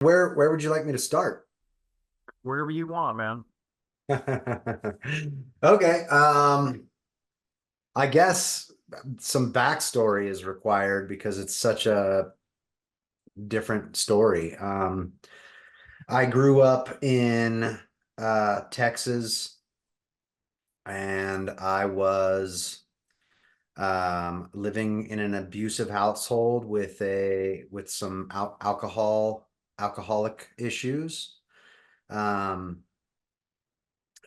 Where would you like me to start? Wherever you want, man. Okay. I guess some backstory is required because it's such a different story. I grew up in Texas, and I was living in an abusive household with some alcoholic issues. Um,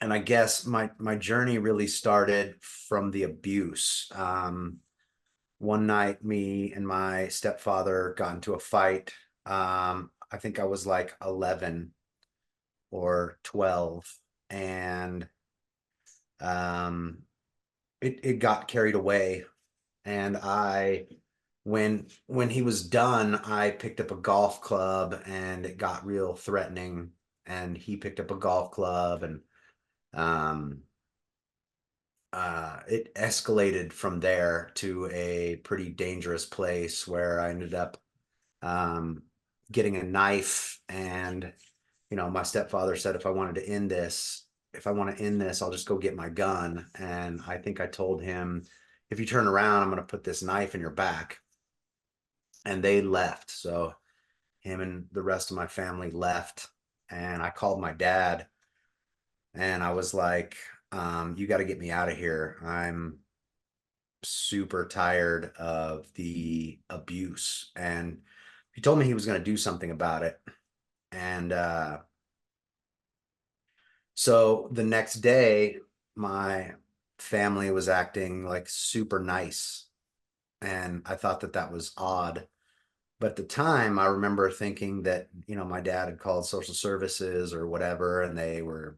and I guess my journey really started from the abuse. One night, me and my stepfather got into a fight. I think I was like 11 or 12, and um, it got carried away. And when he was done, I picked up a golf club, and it got real threatening. And he picked up a golf club, and um, it escalated from there to a pretty dangerous place where I ended up um, getting a knife. And, my stepfather said if I want to end this, I'll just go get my gun. And I think I told him, if you turn around, I'm going to put this knife in your back. And they left. So him and the rest of my family left. And I called my dad, and I was like, you got to get me out of here. I'm super tired of the abuse. And he told me he was going to do something about it. And so the next day, my family was acting like super nice. And I thought that that was odd. But at the time, I remember thinking that, my dad had called social services or whatever, and they were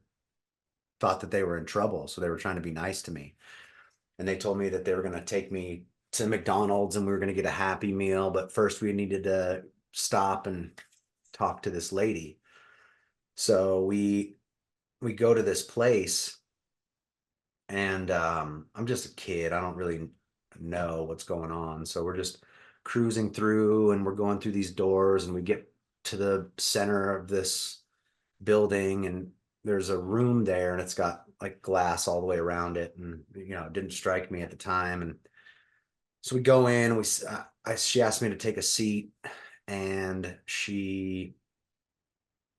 thought that they were in trouble. So they were trying to be nice to me. And they told me that they were going to take me to McDonald's and we were going to get a Happy Meal. But first, we needed to stop and talk to this lady. So we go to this place, and I'm just a kid. I don't really know what's going on. So we're just cruising through, and we're going through these doors, and we get to the center of this building, and there's a room there, and it's got like glass all the way around it. And it didn't strike me at the time. And so we go in. She asked me to take a seat, and she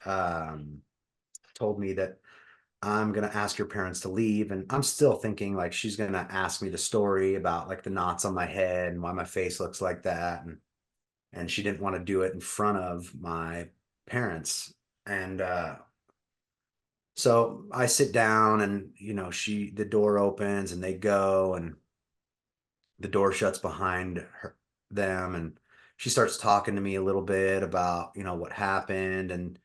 um, told me that I'm gonna ask your parents to leave. And I'm still thinking like she's gonna ask me the story about like the knots on my head and why my face looks like that. And she didn't want to do it in front of my parents. And so I sit down, and the door opens, and they go, and the door shuts behind them. And she starts talking to me a little bit about what happened. And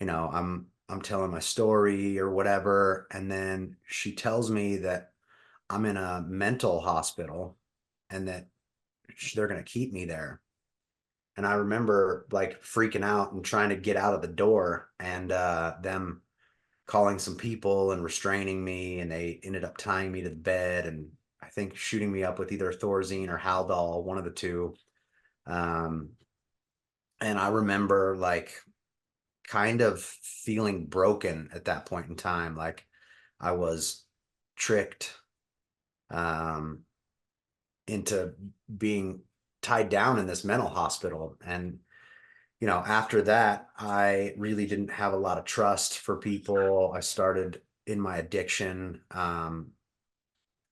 I'm telling my story or whatever. And then she tells me that I'm in a mental hospital, and that they're going to keep me there. And I remember like freaking out and trying to get out of the door, and them calling some people and restraining me. And they ended up tying me to the bed, and I think shooting me up with either Thorazine or Haldol, one of the two. Um, and I remember like kind of feeling broken at that point in time. Like I was tricked um, into being tied down in this mental hospital. And, after that, I really didn't have a lot of trust for people. I started in my addiction,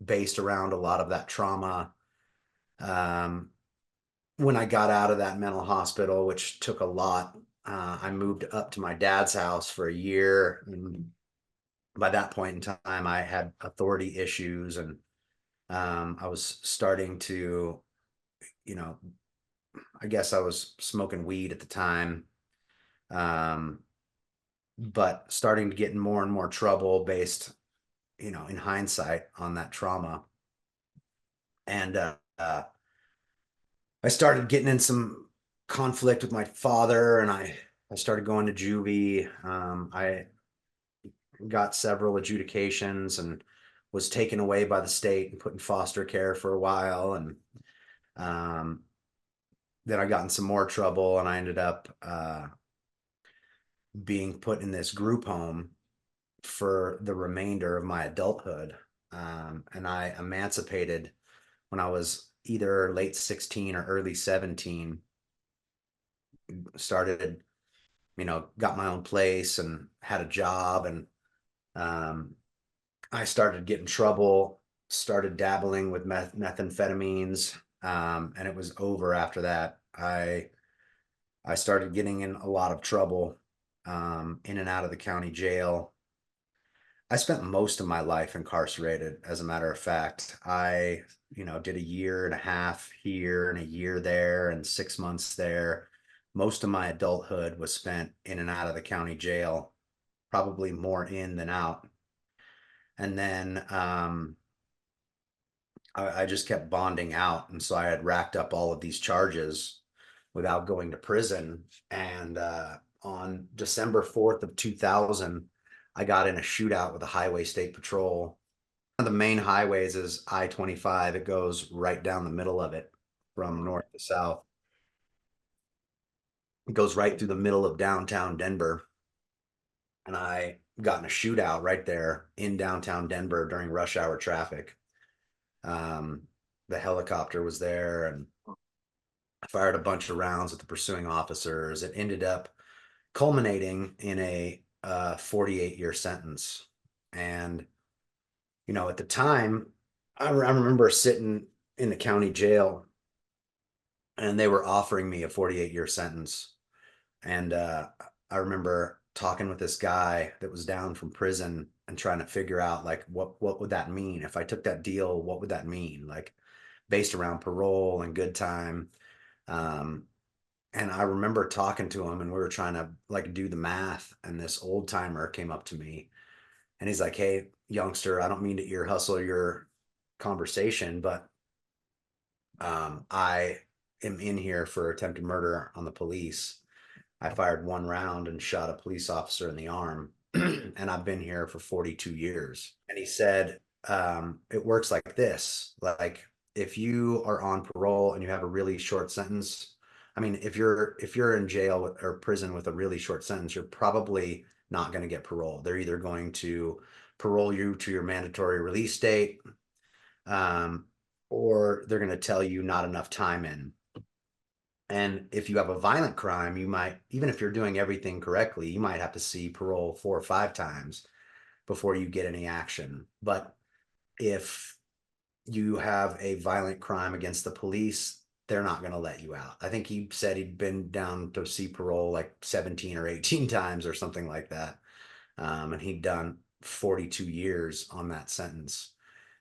based around a lot of that trauma. Um, when I got out of that mental hospital, which took a lot, I moved up to my dad's house for a year. And by that point in time, I had authority issues. And I was starting to, you know, I guess I was smoking weed at the time, um, but starting to get in more and more trouble based, in hindsight on that trauma. And I started getting in some conflict with my father, and I started going to juvie. I got several adjudications and was taken away by the state and put in foster care for a while. And um, then I got in some more trouble, and I ended up being put in this group home for the remainder of my adulthood. And I emancipated when I was either late 16 or early 17, started, got my own place and had a job. And um, I started getting trouble, started dabbling with methamphetamines. And it was over after that. I started getting in a lot of trouble, in and out of the county jail. I spent most of my life incarcerated, as a matter of fact. I, did a year and a half here and a year there and 6 months there. Most of my adulthood was spent in and out of the county jail, probably more in than out. And then I just kept bonding out. And so I had racked up all of these charges without going to prison. And on December 4th of 2000, I got in a shootout with the Highway State Patrol. One of the main highways is I-25. It goes right down the middle of it from north to south. It goes right through the middle of downtown Denver. And I got in a shootout right there in downtown Denver during rush hour traffic. Um, the helicopter was there, and I fired a bunch of rounds at the pursuing officers. It ended up culminating in a 48-year sentence. And, at the time, I remember sitting in the county jail and they were offering me a 48-year sentence. And I remember talking with this guy that was down from prison and trying to figure out, like, what would that mean? If I took that deal, what would that mean? Like, based around parole and good time. Um, and I remember talking to him and we were trying to like do the math, and this old timer came up to me and he's like, "Hey, youngster, I don't mean to ear hustle your conversation, but I am in here for attempted murder on the police. I fired one round and shot a police officer in the arm, and I've been here for 42 years." And he said, it works like this. Like, if you are on parole and you have a really short sentence, I mean, if you're in jail or prison with a really short sentence, you're probably not going to get parole. They're either going to parole you to your mandatory release date, um, or they're going to tell you not enough time in. And if you have a violent crime, you might, even if you're doing everything correctly, you might have to see parole 4 or 5 times before you get any action. But if you have a violent crime against the police, they're not going to let you out. I think he said he'd been down to see parole like 17 or 18 times or something like that. And he'd done 42 years on that sentence.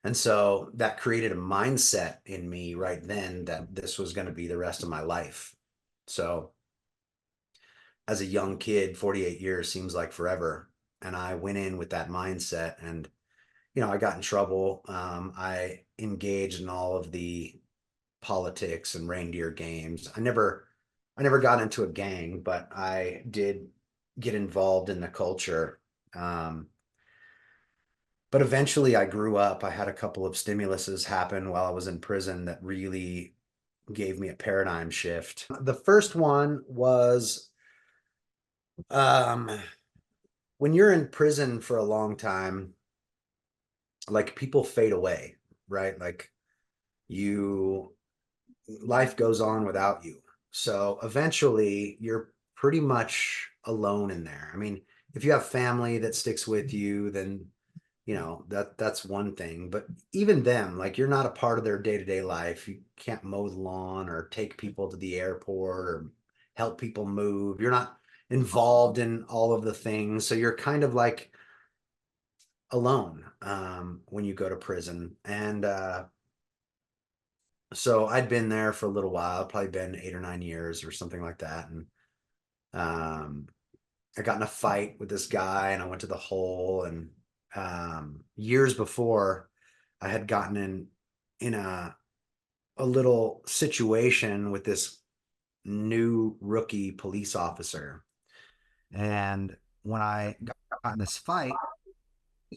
And so that created a mindset in me right then that this was going to be the rest of my life. So as a young kid, 48 years seems like forever. And I went in with that mindset, and, I got in trouble. I engaged in all of the politics and reindeer games. I never got into a gang, but I did get involved in the culture. Um, but eventually I grew up. I had a couple of stimuluses happen while I was in prison that really gave me a paradigm shift. The first one was, um, when you're in prison for a long time, like, people fade away, right? Like, you life goes on without you. So eventually you're pretty much alone in there. I mean, if you have family that sticks with you, then that's one thing. But even them, like, you're not a part of their day-to-day life. You can't mow the lawn or take people to the airport or help people move. You're not involved in all of the things. So you're kind of like alone, when you go to prison. And so I'd been there for a little while, probably been 8 or 9 years or something like that. And um, I got in a fight with this guy and I went to the hole. And years before, I had gotten in a little situation with this new rookie police officer. And when I got in this fight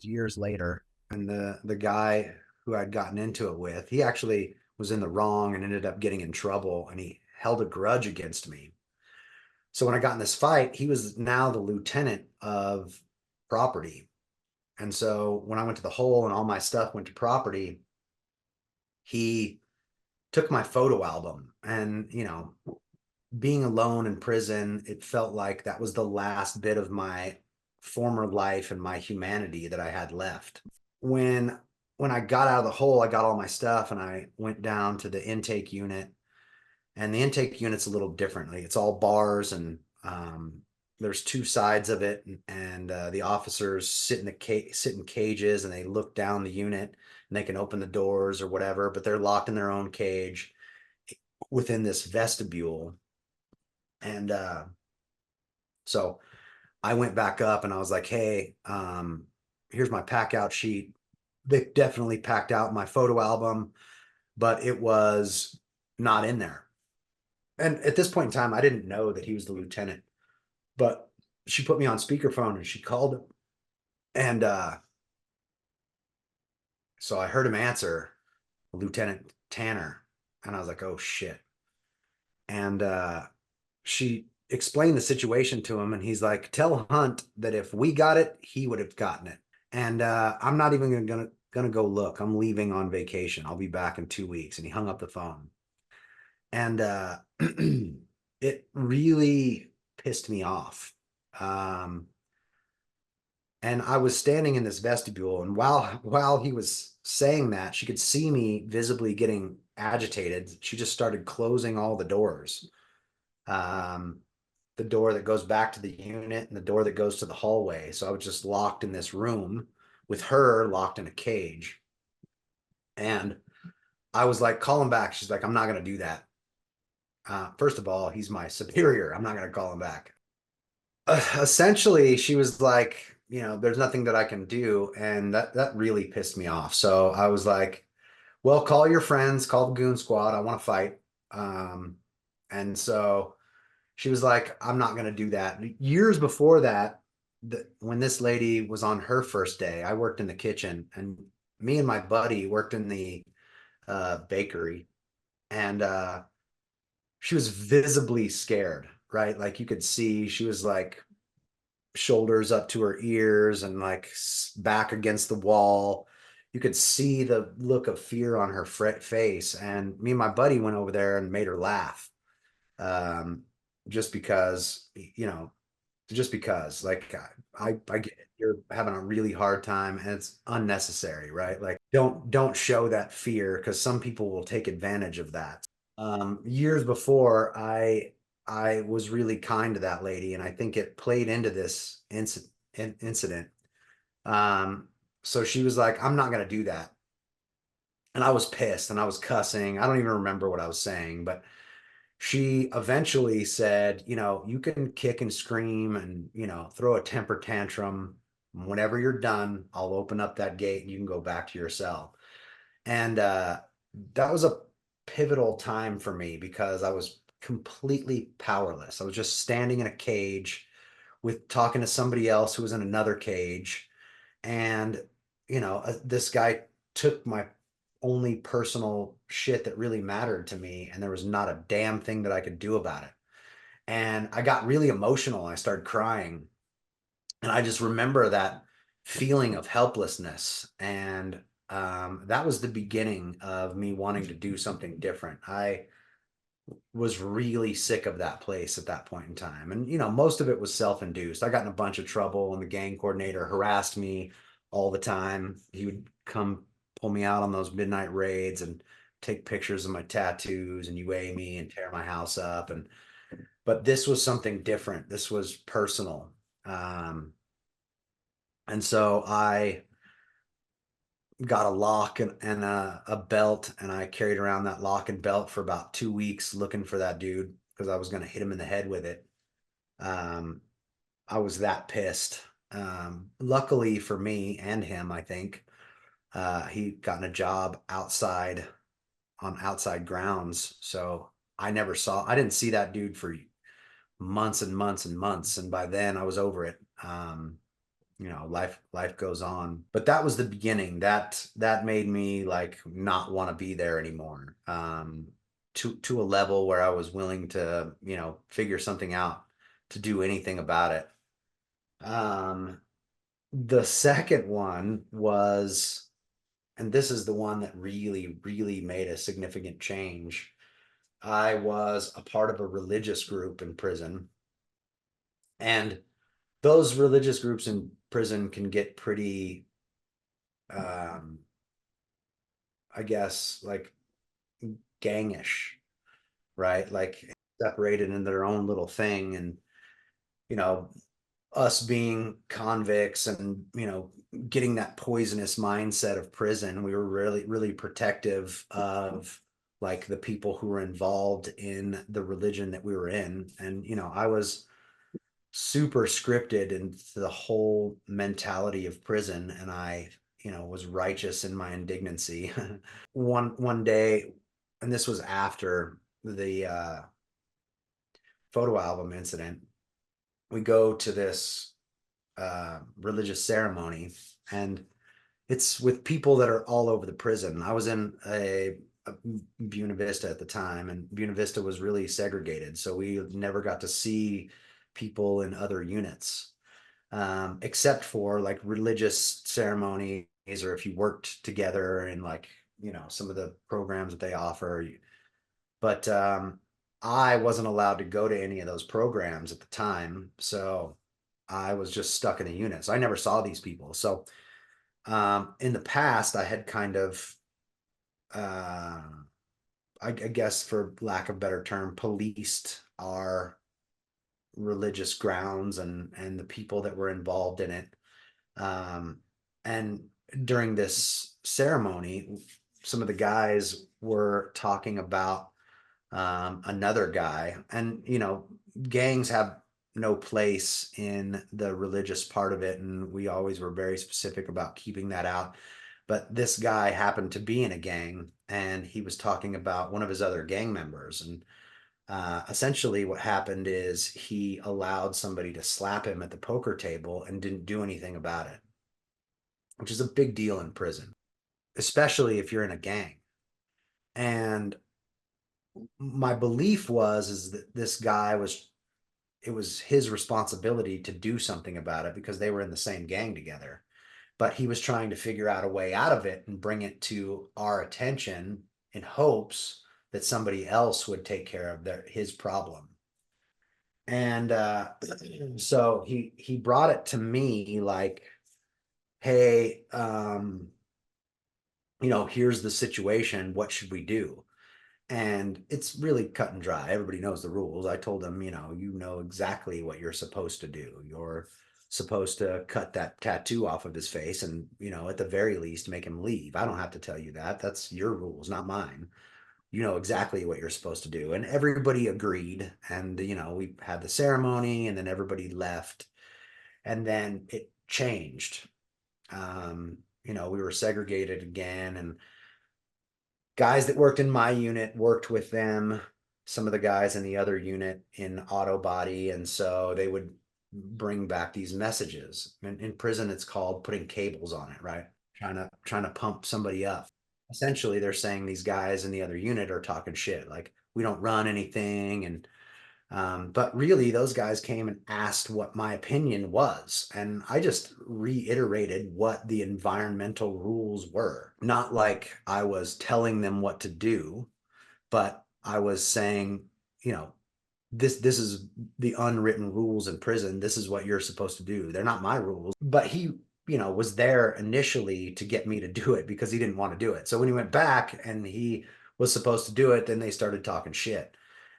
years later, and the guy who I'd gotten into it with, he actually was in the wrong and ended up getting in trouble, and he held a grudge against me. So when I got in this fight, he was now the lieutenant of property. And so when I went to the hole and all my stuff went to property, he took my photo album. And, being alone in prison, it felt like that was the last bit of my former life and my humanity that I had left. When when I got out of the hole, I got all my stuff and I went down to the intake unit. And the intake unit's a little differently. It's all bars, and there's two sides of it, and the officers sit in cages, and they look down the unit, and they can open the doors or whatever, but they're locked in their own cage within this vestibule. And so I went back up and I was like, hey, here's my pack out sheet. They definitely packed out my photo album, but it was not in there. And at this point in time, I didn't know that he was the lieutenant, but she put me on speakerphone and she called him. And so I heard him answer, Lieutenant Tanner. And I was like, oh shit. And she explained the situation to him. And he's like, tell Hunt that if we got it, he would have gotten it. And I'm not even gonna go look. I'm leaving on vacation. I'll be back in 2 weeks. And he hung up the phone. And it really pissed me off. Um, and I was standing in this vestibule, and while he was saying that, she could see me visibly getting agitated. She just started closing all the doors. Um, the door that goes back to the unit and the door that goes to the hallway. So I was just locked in this room with her locked in a cage. And I was like, call him back. She's like, I'm not going to do that. First of all, he's my superior. I'm not going to call him back. Essentially, she was like, there's nothing that I can do. And that really pissed me off. So I was like, well, call your friends, call the goon squad. I want to fight. Um, and so she was like, I'm not going to do that. Years before that, when this lady was on her first day, I worked in the kitchen, and me and my buddy worked in the bakery. And she was visibly scared, right? Like you could see she was like shoulders up to her ears and like back against the wall. You could see the look of fear on her face. And me and my buddy went over there and made her laugh. Um, just because, just because, like, I get it. You're having a really hard time and it's unnecessary, right? Like, don't show that fear because some people will take advantage of that. Years before, I was really kind to that lady, and I think it played into this incident. Um, so she was like, "I'm not gonna do that," and I was pissed and I was cussing. I don't even remember what I was saying, but she eventually said, you can kick and scream and, throw a temper tantrum. Whenever you're done, I'll open up that gate and you can go back to your cell. And that was a pivotal time for me because I was completely powerless. I was just standing in a cage with talking to somebody else who was in another cage. And, this guy took my only personal shit that really mattered to me, and there was not a damn thing that I could do about it. And I got really emotional. I started crying. And I just remember that feeling of helplessness. And that was the beginning of me wanting to do something different. I was really sick of that place at that point in time. And, most of it was self-induced. I got in a bunch of trouble, and the gang coordinator harassed me all the time. He would come pull me out on those midnight raids and take pictures of my tattoos and UA me and tear my house up. But this was something different. This was personal. Um, and so I got a lock and a belt, and I carried around that lock and belt for about 2 weeks looking for that dude because I was going to hit him in the head with it. Um, I was that pissed. Luckily for me and him, I think, he gotten a job outside on outside grounds. So I didn't see that dude for months and months and months. And by then I was over it. Life goes on, but that was the beginning. That made me like not want to be there anymore. To a level where I was willing to, figure something out to do anything about it. Um, the second one was, and this is the one that really, really made a significant change. I was a part of a religious group in prison, and those religious groups in prison can get pretty, um, I guess, like gangish, right? Like separated in their own little thing. And, you know, us being convicts and, getting that poisonous mindset of prison, we were really, really protective of like the people who were involved in the religion that we were in. And, I was super scripted into the whole mentality of prison. And I, was righteous in my indignancy. One day, and this was after the photo album incident, we go to this religious ceremony, and it's with people that are all over the prison. I was in a Buena Vista at the time, and Buena Vista was really segregated, so we never got to see people in other units, except for like religious ceremonies, or if you worked together in like some of the programs that they offer. But I wasn't allowed to go to any of those programs at the time, so I was just stuck in a unit. So I never saw these people. So in the past, I had kind of, uh, I guess, for lack of a better term, policed our religious grounds and the people that were involved in it. Um, and during this ceremony, some of the guys were talking about another guy. And, gangs have no place in the religious part of it. And we always were very specific about keeping that out. But this guy happened to be in a gang, and he was talking about one of his other gang members. And essentially, what happened is he allowed somebody to slap him at the poker table and didn't do anything about it, which is a big deal in prison, especially if you're in a gang. And my belief was is that this guy was, it was his responsibility to do something about it because they were in the same gang together, but he was trying to figure out a way out of it and bring it to our attention in hopes that somebody else would take care of his problem. And so he brought it to me like, hey, here's the situation, what should we do? And it's really cut and dry. Everybody knows the rules. I told them, you know exactly what you're supposed to do. You're supposed to cut that tattoo off of his face and, at the very least, make him leave. I don't have to tell you that. That's your rules, not mine. You know exactly what you're supposed to do. And everybody agreed. And, we had the ceremony, and then everybody left. And then it changed. We were segregated again, and guys that worked in my unit worked with them, some of the guys in the other unit in auto body. And so they would bring back these messages. In prison, it's called putting cables on it, right? Trying to pump somebody up. Essentially, they're saying these guys in the other unit are talking shit. Like, we don't run anything. And but really, those guys came and asked what my opinion was. And I just reiterated what the environmental rules were. Not like I was telling them what to do, but I was saying, you know, this is the unwritten rules in prison. This is what you're supposed to do. They're not my rules. But he, was there initially to get me to do it because he didn't want to do it. So when he went back and he was supposed to do it, then they started talking shit.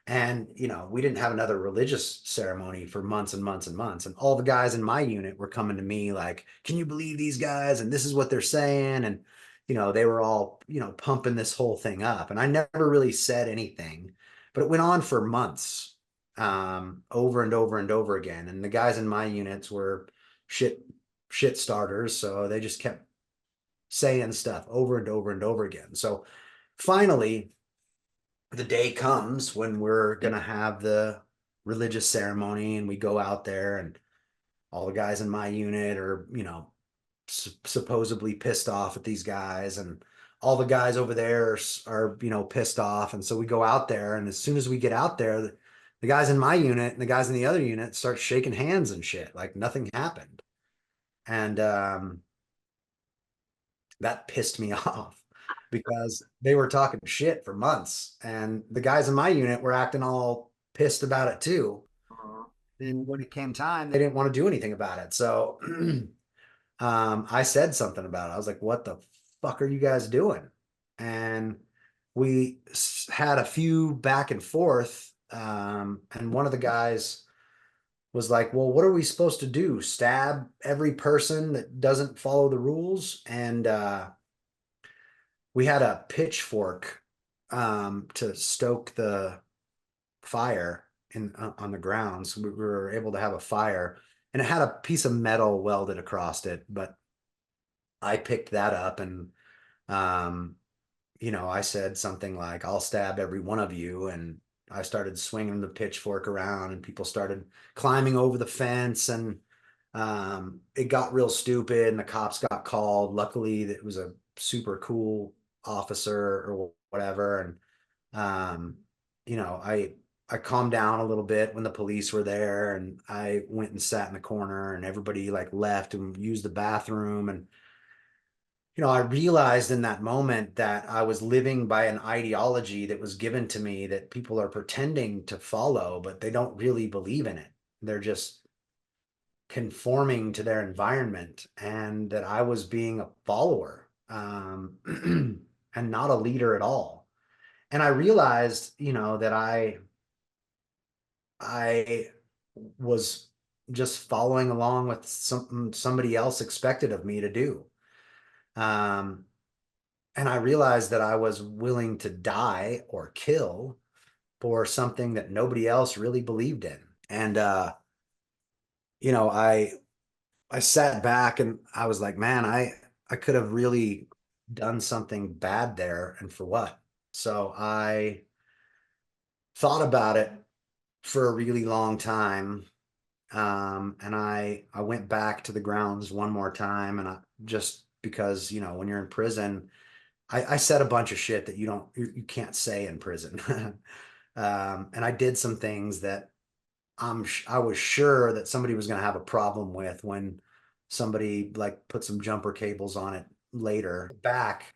And, we didn't have another religious ceremony for months and months and months. And all the guys in my unit were coming to me like, can you believe these guys? And this is what they're saying. And, they were all, pumping this whole thing up. And I never really said anything, but it went on for months, over and over and over again. And the guys in my units were shit, shit starters. So they just kept saying stuff over and over and over again. So finally, the day comes when we're going to have the religious ceremony, and we go out there, and all the guys in my unit are, supposedly pissed off at these guys, and all the guys over there are, pissed off. And so we go out there, and as soon as we get out there, The guys in my unit and the guys in the other unit start shaking hands and shit, like nothing happened. And that pissed me off because they were talking shit for months. And the guys in my unit were acting all pissed about it too. And when it came time, they didn't want to do anything about it. So I said something about it. I was like, what the fuck are you guys doing? And we had a few back and forth. And one of the guys was like, well, what are we supposed to do? Stab every person that doesn't follow the rules? And we had a pitchfork to stoke the fire in on the grounds. We were able to have a fire, and it had a piece of metal welded across it. But I picked that up, and um, I said something like, "I'll stab every one of you," and I started swinging the pitchfork around, and people started climbing over the fence, and it got real stupid, and the cops got called. Luckily, it was a super cool officer or whatever, and um, I calmed down a little bit when the police were there, and I went and sat in the corner, and everybody like left and used the bathroom, and I realized in that moment that I was living by an ideology that was given to me that people are pretending to follow, but they don't really believe in it. They're just conforming to their environment, and that I was being a follower, and not a leader at all. And I realized, that I was just following along with something somebody else expected of me to do. Um, and I realized that I was willing to die or kill for something that nobody else really believed in. And you know, I I sat back and I was like, man, I could have really done something bad there, and for what? So I thought about it for a really long time. And I went back to the grounds one more time, and just because, when you're in prison, I said a bunch of shit that you can't say in prison. And I did some things that I was sure that somebody was going to have a problem with when somebody like put some jumper cables on it later back,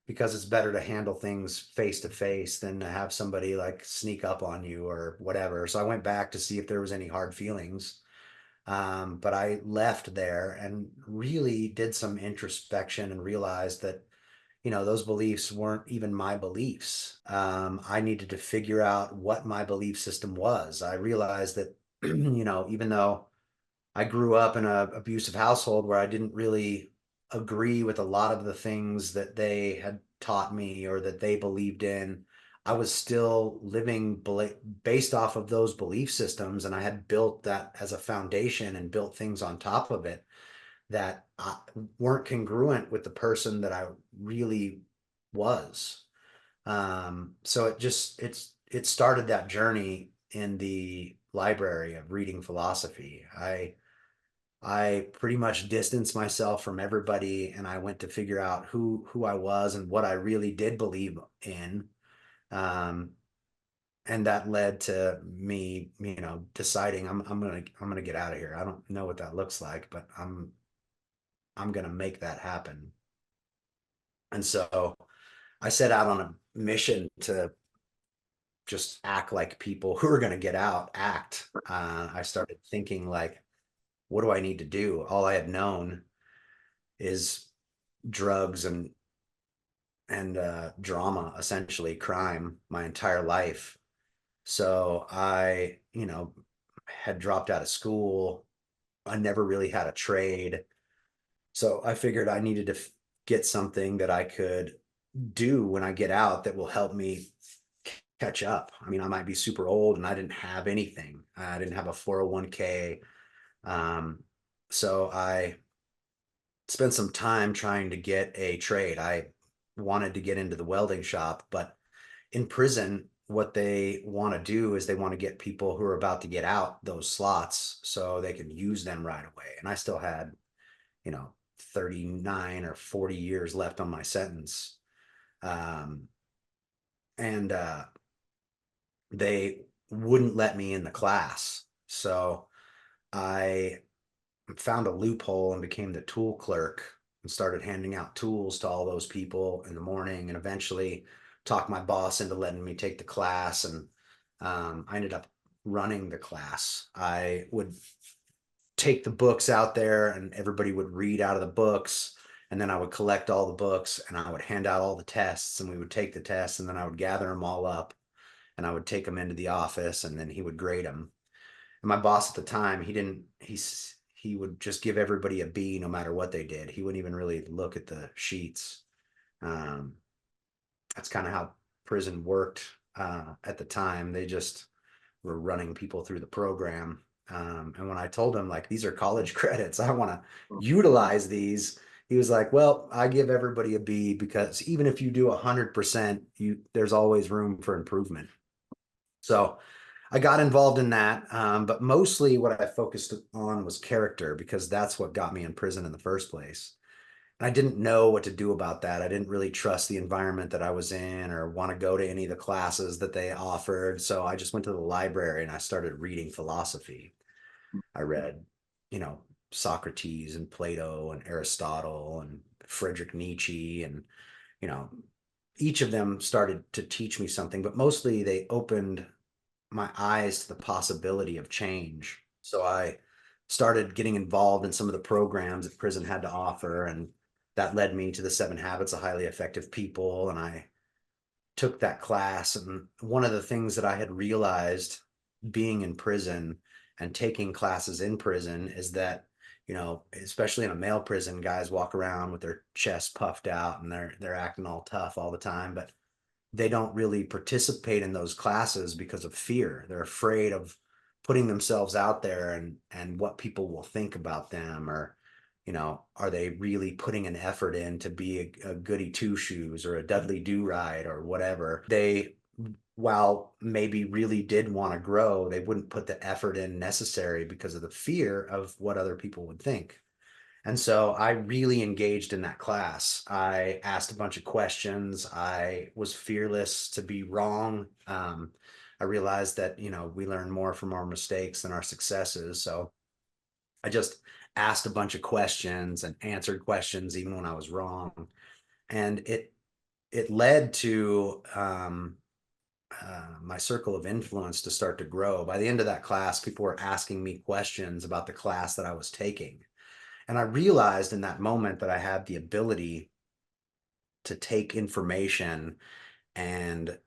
because it's better to handle things face to face than to have somebody like sneak up on you or whatever. So I went back to see if there was any hard feelings. But I left there and really did some introspection and realized that, those beliefs weren't even my beliefs. I needed to figure out what my belief system was. I realized that, even though I grew up in an abusive household where I didn't really agree with a lot of the things that they had taught me or that they believed in, I was still living based off of those belief systems. And I had built that as a foundation and built things on top of it that weren't congruent with the person that I really was. So it started that journey in the library of reading philosophy. I pretty much distanced myself from everybody, and I went to figure out who I was and what I really did believe in. Um, and that led to me, deciding I'm gonna get out of here. I don't know what that looks like, but I'm gonna make that happen. And so I set out on a mission to just act like people who are gonna get out act. I started thinking like, what do I need to do? All I had known is drugs and drama, essentially crime, my entire life. So I, had dropped out of school. I never really had a trade. So I figured I needed to get something that I could do when I get out that will help me catch up. I mean, I might be super old and I didn't have anything. I didn't have a 401k. Um, so I spent some time trying to get a trade. I wanted to get into the welding shop, but in prison, what they want to do is they want to get people who are about to get out those slots so they can use them right away. And I still had, you know, 39 or 40 years left on my sentence. Um, and they wouldn't let me in the class. So I found a loophole and became the tool clerk and started handing out tools to all those people in the morning, and eventually talked my boss into letting me take the class. And I ended up running the class. I would take the books out there and everybody would read out of the books, and then I would collect all the books and I would hand out all the tests, and we would take the tests, and then I would gather them all up and I would take them into the office and then he would grade them. And my boss at the time, he didn't, he would just give everybody a B no matter what they did. He wouldn't even really look at the sheets. Um, that's kind of how prison worked at the time. They just were running people through the program. And when I told him, like, these are college credits, I want to utilize these, he was like, well, I give everybody a B because even if you do 100%, there's always room for improvement. So I got involved in that, but mostly what I focused on was character because that's what got me in prison in the first place. And I didn't know what to do about that. I didn't really trust the environment that I was in or want to go to any of the classes that they offered. So I just went to the library and I started reading philosophy. I read, you know, Socrates and Plato and Aristotle and Friedrich Nietzsche, and, you know, each of them started to teach me something, but mostly they opened my eyes to the possibility of change. So I started getting involved in some of the programs that prison had to offer, and that led me to the 7 Habits of Highly Effective People. And I took that class, and one of the things that I had realized being in prison and taking classes in prison is that, you know, especially in a male prison, guys walk around with their chest puffed out and they're acting all tough all the time, but they don't really participate in those classes because of fear. They're afraid of putting themselves out there and what people will think about them, or, you know, are they really putting an effort in to be a goody two shoes or a Dudley do right or whatever. They, while maybe really did want to grow, they wouldn't put the effort in necessary because of the fear of what other people would think. And so I really engaged in that class. I asked a bunch of questions. I was fearless to be wrong. I realized that, you know, we learn more from our mistakes than our successes. So I just asked a bunch of questions and answered questions even when I was wrong. And it led to my circle of influence to start to grow. By the end of that class, people were asking me questions about the class that I was taking. And I realized in that moment that I had the ability to take information and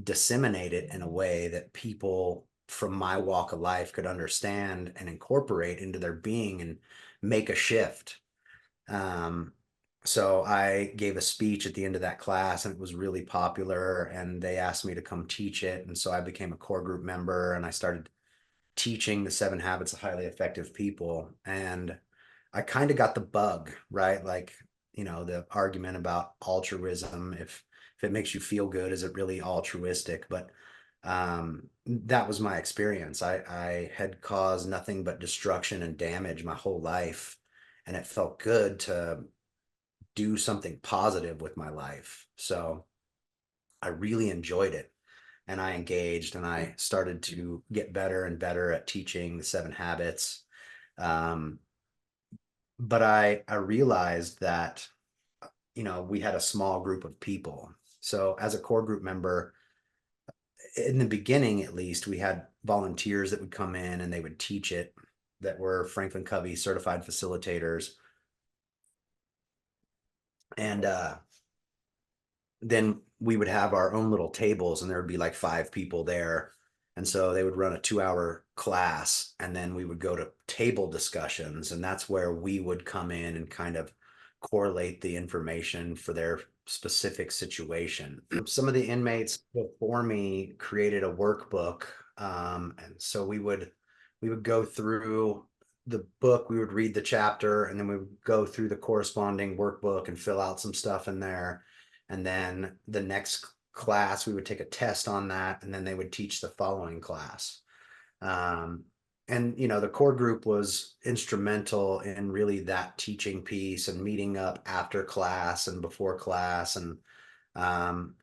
disseminate it in a way that people from my walk of life could understand and incorporate into their being and make a shift. Um, so I gave a speech at the end of that class and it was really popular, and they asked me to come teach it. And so I became a core group member and I started teaching the 7 Habits of Highly Effective People. And I kind of got the bug, right? Like, you know, the argument about altruism, if it makes you feel good, is it really altruistic? But that was my experience. I had caused nothing but destruction and damage my whole life, and it felt good to do something positive with my life. So I really enjoyed it, and I engaged and I started to get better and better at teaching the 7 Habits. Um, but I realized that, you know, we had a small group of people. So as a core group member, in the beginning, at least, we had volunteers that would come in and they would teach it, that were Franklin Covey certified facilitators. And then we would have our own little tables and there would be like 5 people there. And so they would run a 2 hour class and then we would go to table discussions. And that's where we would come in and kind of correlate the information for their specific situation. Some of the inmates before me created a workbook. And so we would go through the book, we would read the chapter, and then we would go through the corresponding workbook and fill out some stuff in there. And then the next class, we would take a test on that, and then they would teach the following class. Um, and, you know, the core group was instrumental in really that teaching piece and meeting up after class and before class. And um,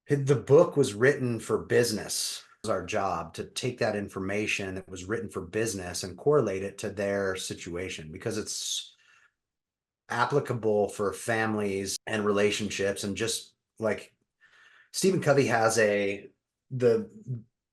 the book was written for business. our job to take that information that was written for business and correlate it to their situation because it's applicable for families and relationships. And just like Stephen Covey has the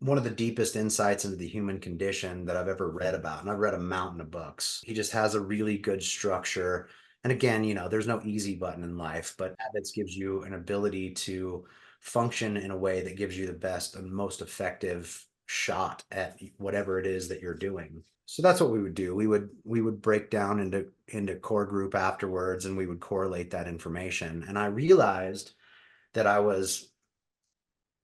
one of the deepest insights into the human condition that I've ever read about. And I've read a mountain of books. He just has a really good structure. And again, there's no easy button in life, but habits gives you an ability to function in a way that gives you the best and most effective shot at whatever it is that you're doing. So that's what we would do. We would break down into core group afterwards, and we would correlate that information. And I realized that I was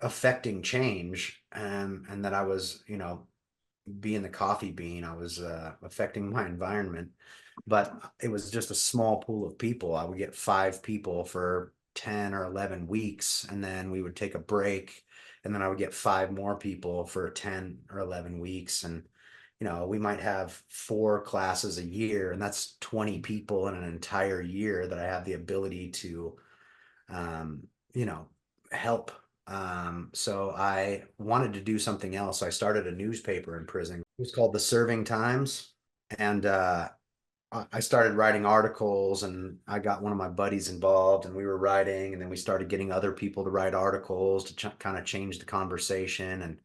affecting change, and that I was, being the coffee bean, I was affecting my environment. But it was just a small pool of people. I would get 5 people for 10 or 11 weeks, and then we would take a break, and then I would get 5 more people for 10 or 11 weeks. And we might have 4 classes a year, and that's 20 people in an entire year that I have the ability to um, you know, help. So I wanted to do something else. I started a newspaper in prison. It was called the Serving Times. And I started writing articles, and I got one of my buddies involved, and we were writing, and then we started getting other people to write articles to kind of change the conversation and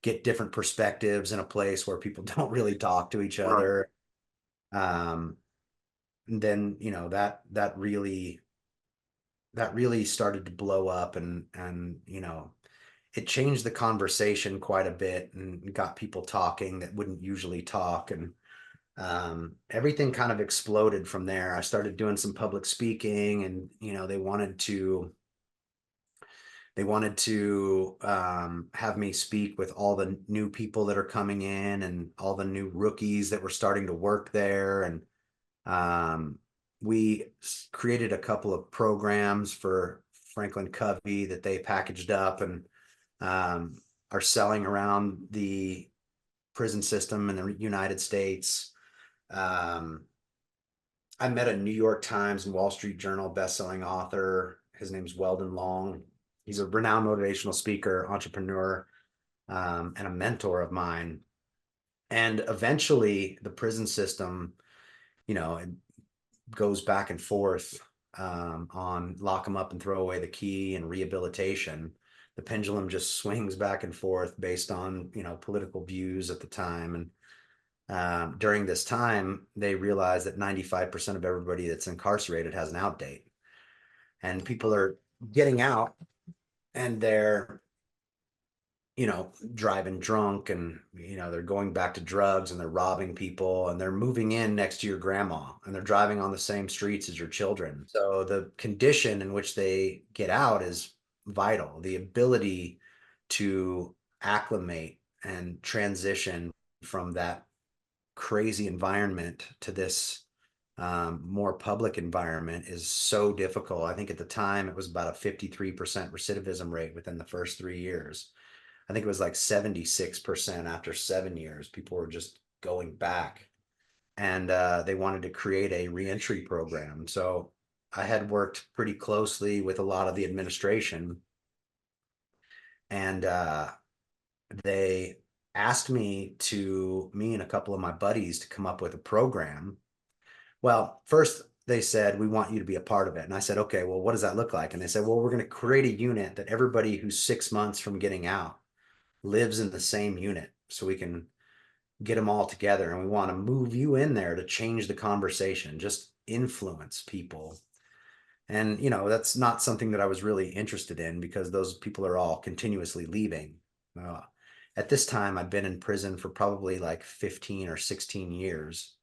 get different perspectives in a place where people don't really talk to each Right. other. Um, and then, that really started to blow up, and it changed the conversation quite a bit and got people talking that wouldn't usually talk. And everything kind of exploded from there. I started doing some public speaking, and they wanted to have me speak with all the new people that are coming in and all the new rookies that were starting to work there. And um, we created a couple of programs for Franklin Covey that they packaged up and um, are selling around the prison system in the United States. Um, I met a New York Times and Wall Street Journal bestselling author. His name's Weldon Long. He's a renowned motivational speaker, entrepreneur, and a mentor of mine. And eventually, the prison system, it goes back and forth on lock them up and throw away the key and rehabilitation. The pendulum just swings back and forth based on political views at the time. And during this time, they realize that 95% of everybody that's incarcerated has an out date, and people are getting out, and they're driving drunk, and they're going back to drugs, and they're robbing people, and they're moving in next to your grandma, and they're driving on the same streets as your children. So the condition in which they get out is vital. The ability to acclimate and transition from that crazy environment to this more public environment is so difficult. I think at the time it was about a 53% recidivism rate within the first 3 years. I think it was like 76% after 7 years. People were just going back, and they wanted to create a reentry program. So I had worked pretty closely with a lot of the administration, and they asked me and a couple of my buddies to come up with a program. Well, first they said, we want you to be a part of it. And I said, okay, well, what does that look like? And they said, well, we're going to create a unit that everybody who's 6 months from getting out lives in the same unit, so we can get them all together. And we want to move you in there to change the conversation, just influence people. And, that's not something that I was really interested in, because those people are all continuously leaving. Uh, at this time, I'd been in prison for probably like 15 or 16 years.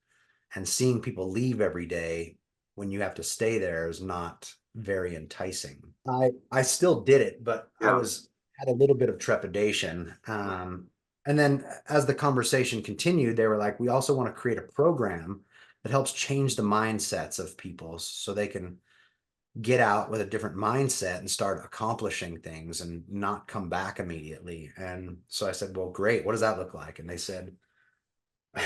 And seeing people leave every day when you have to stay there is not very enticing. I still did it, but I Yeah. was had a little bit of trepidation. And then as the conversation continued, they were like, we also want to create a program that helps change the mindsets of people so they can get out with a different mindset and start accomplishing things and not come back immediately. And so I said, well, great. What does that look like? And they said,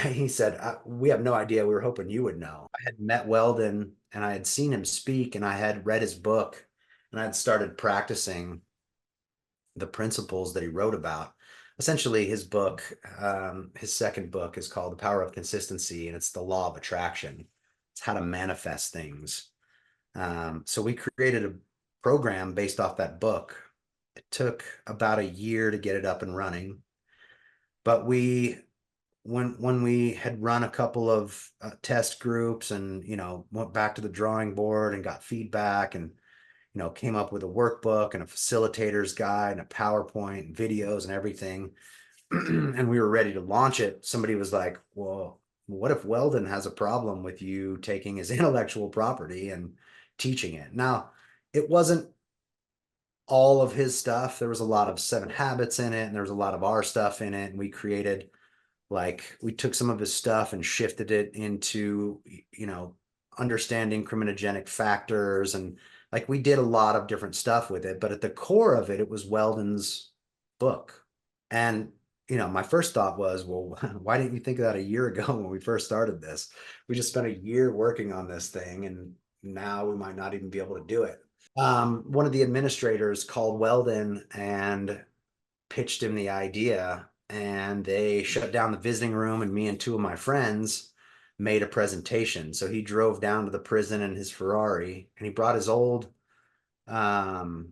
he said, we have no idea. We were hoping you would know. I had met Weldon, and I had seen him speak, and I had read his book, and I had started practicing the principles that he wrote about. essentially his book, his second book is called The Power of Consistency, and it's the law of attraction. It's how to manifest things. So we created a program based off that book. It took about a year to get it up and running, but when we had run a couple of test groups and went back to the drawing board and got feedback and came up with a workbook and a facilitator's guide and a PowerPoint and videos and everything, and we were ready to launch it, somebody was like, well, what if Weldon has a problem with you taking his intellectual property and teaching it? Now, it wasn't all of his stuff. There was a lot of Seven Habits in it, and there was a lot of our stuff in it. And we created, like, we took some of his stuff and shifted it into, understanding criminogenic factors. And like, we did a lot of different stuff with it. But at the core of it, it was Weldon's book. And my first thought was, well, why didn't you think of that a year ago when we first started this? We just spent a year working on this thing, and now we might not even be able to do it. One of the administrators called Weldon and pitched him the idea, and they shut down the visiting room, and me and two of my friends made a presentation. So he drove down to the prison in his Ferrari, and he brought his old um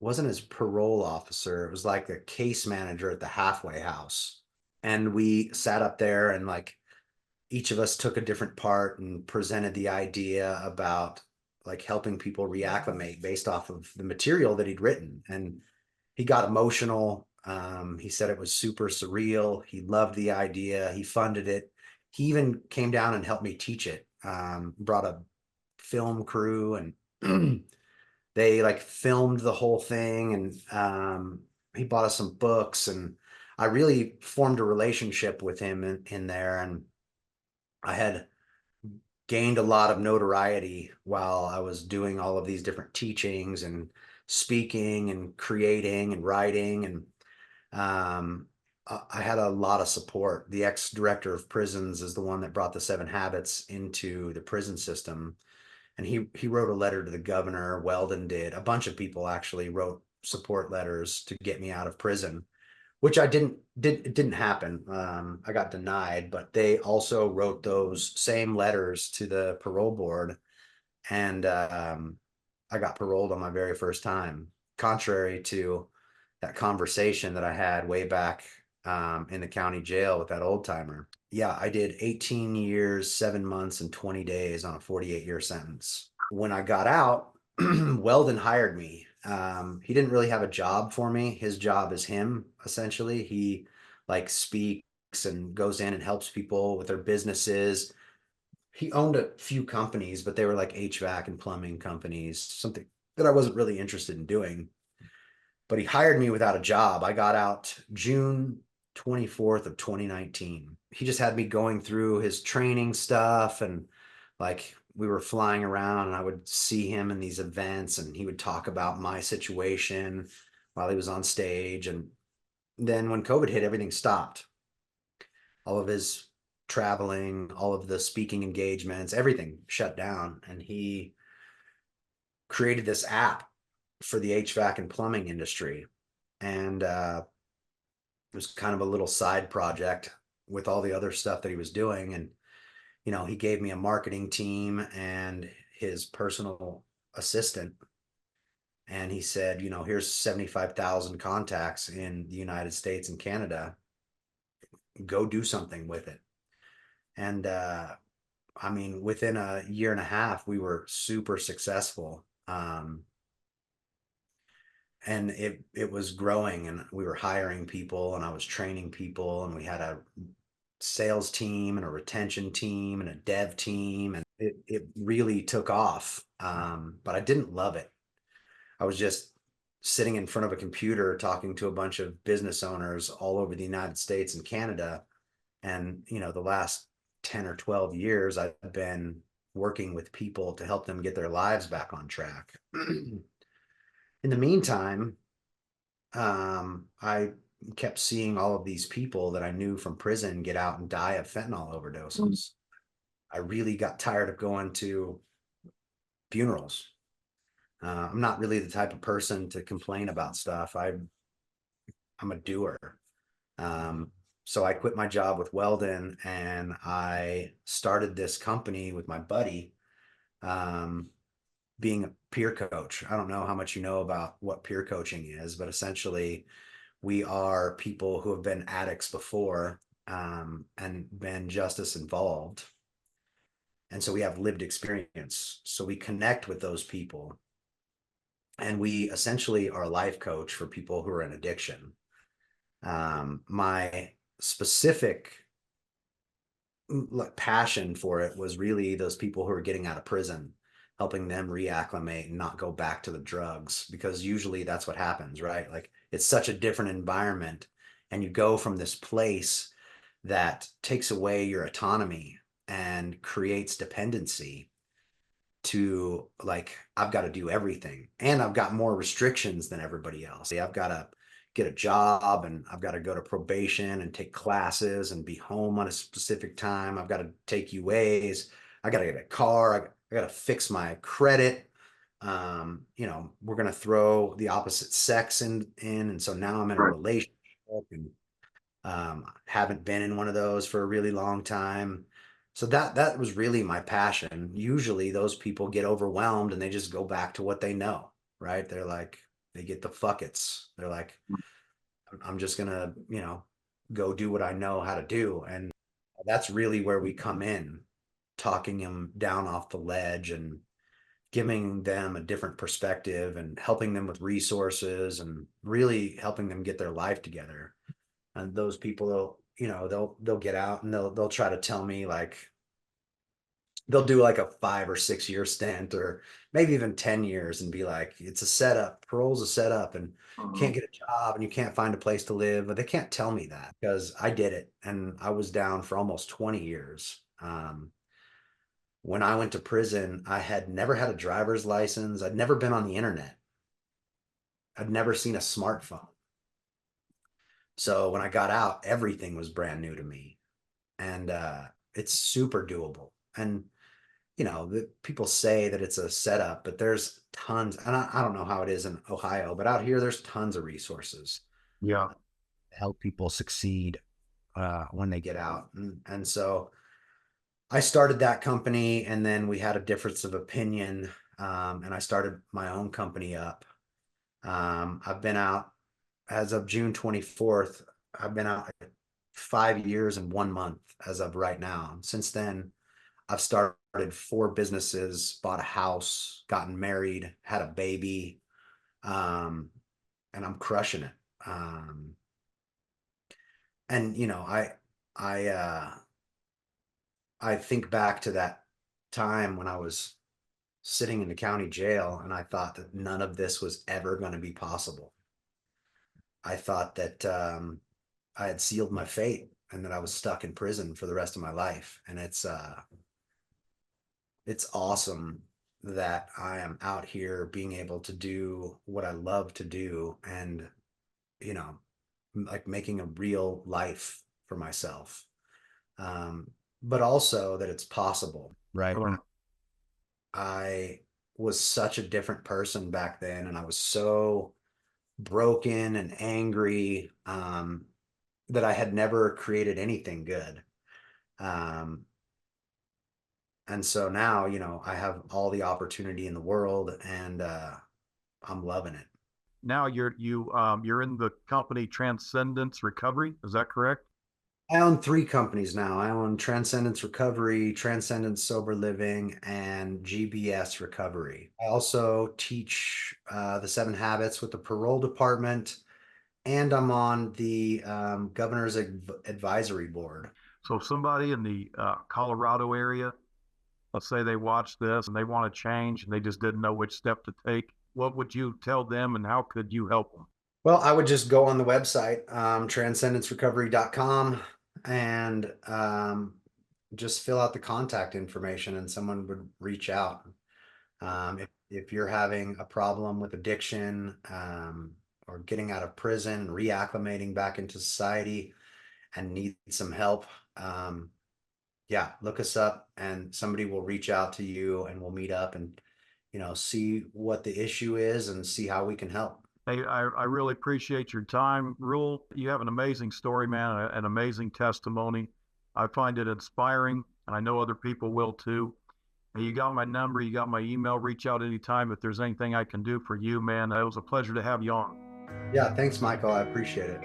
wasn't his parole officer. It was like a case manager at the halfway house. And we sat up there and like each of us took a different part and presented the idea about like helping people reacclimate based off of the material that he'd written. And he got emotional. He said it was super surreal. He loved the idea. He funded it. He even came down and helped me teach it. Brought a film crew and they like filmed the whole thing, and he bought us some books, and I really formed a relationship with him in there, and I had gained a lot of notoriety while I was doing all of these different teachings and speaking and creating and writing, and I had a lot of support. The ex-director of prisons is the one that brought the Seven Habits into the prison system, and he wrote a letter to the governor. Weldon did. A bunch of people actually wrote support letters to get me out of prison, which I it didn't happen. I got denied, but they also wrote those same letters to the parole board, and I got paroled on my very first time, contrary to that conversation that I had way back in the county jail with that old timer. Yeah, I did 18 years, 7 months, and 20 days on a 48-year sentence. When I got out, Weldon hired me. He didn't really have a job for me. His job is him, essentially. He like speaks and goes in and helps people with their businesses. He owned a few companies, but they were like HVAC and plumbing companies, something that I wasn't really interested in doing. But he hired me without a job. I got out June 24th of 2019. He just had me going through his training stuff, and like we were flying around, and I would see him in these events, and he would talk about my situation while he was on stage. And then when COVID hit, everything stopped. All of his traveling, all of the speaking engagements, everything shut down. And he created this app for the HVAC and plumbing industry. And it was kind of a little side project with all the other stuff that he was doing. And, he gave me a marketing team and his personal assistant. And he said, here's 75,000 contacts in the United States and Canada. Go do something with it. And I mean, within a year and a half, we were super successful. And it was growing, and we were hiring people, and I was training people, and we had a sales team and a retention team and a dev team, and it really took off. But I didn't love it. I was just sitting in front of a computer talking to a bunch of business owners all over the United States and Canada. And, the last 10 or 12 years, I've been working with people to help them get their lives back on track. In the meantime, I kept seeing all of these people that I knew from prison get out and die of fentanyl overdoses. I really got tired of going to funerals. I'm not really the type of person to complain about stuff. I'm a doer. Um, so I quit my job with Weldon and I started this company with my buddy, um, being a peer coach. I don't know how much you know about what peer coaching is, but essentially we are people who have been addicts before, and been justice involved. And so we have lived experience. So we connect with those people and we essentially are a life coach for people who are in addiction. My specific like passion for it was really those people who are getting out of prison, helping them reacclimate and not go back to the drugs, because usually that's what happens, right? Like it's such a different environment, and you go from this place that takes away your autonomy and creates dependency to like I've got to do everything and I've got more restrictions than everybody else. I've got to get a job and I've got to go to probation and take classes and be home on a specific time. I've got to take UAs. I got to get a car. I got to fix my credit. We're going to throw the opposite sex in. And so now I'm in a Right. relationship and haven't been in one of those for a really long time. So that was really my passion. Usually those people get overwhelmed and they just go back to what they know, right? They're like, they get the fuckets. They're like, I'm just gonna, go do what I know how to do. And that's really where we come in, talking them down off the ledge and giving them a different perspective and helping them with resources and really helping them get their life together. And those people, they'll get out and they'll try to tell me like they'll do like a 5 or 6 year stint or maybe even 10 years and be like, it's a setup, parole's a setup, and you Mhm. can't get a job and you can't find a place to live. But they can't tell me that because I did it and I was down for almost 20 years. When I went to prison, I had never had a driver's license. I'd never been on the internet. I'd never seen a smartphone. So when I got out, everything was brand new to me. And it's super doable. And the people say that it's a setup, but there's tons, and I don't know how it is in Ohio, but out here there's tons of resources Yeah. to help people succeed when they get out. And so I started that company, and then we had a difference of opinion, and I started my own company up. I've been out as of June 24th. I've been out 5 years and 1 month as of right now. Since then, I've started 4 businesses, bought a house, gotten married, had a baby, um, and I'm crushing it. Um, and I, I think back to that time when I was sitting in the county jail, and I thought that none of this was ever going to be possible. I thought that I had sealed my fate and that I was stuck in prison for the rest of my life. And it's awesome that I am out here being able to do what I love to do and, you know, like making a real life for myself. Um, but also that it's possible, right? Right. I was such a different person back then and I was so broken and angry, that I had never created anything good. Um, and so now, I have all the opportunity in the world and I'm loving it. Now you're in the company Transcendence Recovery. Is that correct? I own 3 companies now. I own Transcendence Recovery, Transcendence Sober Living, and GBS Recovery. I also teach the 7 Habits with the parole department, and I'm on the governor's advisory board. So if somebody in the Colorado area, let's say they watch this and they want to change and they just didn't know which step to take, what would you tell them and how could you help them? Well, I would just go on the website, transcendencerecovery.com, and just fill out the contact information and someone would reach out. If you're having a problem with addiction, or getting out of prison and reacclimating back into society and need some help, yeah, look us up and somebody will reach out to you and we'll meet up and see what the issue is and see how we can help. Hey, I really appreciate your time. Rule, you have an amazing story, man, an amazing testimony. I find it inspiring, and I know other people will too. And you got my number, you got my email. Reach out anytime if there's anything I can do for you, man. It was a pleasure to have you on. Yeah, thanks, Michael. I appreciate it.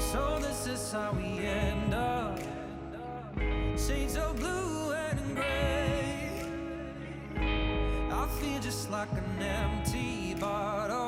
So this is how we end up. Shades of blue and gray. I feel just like an empty bottle.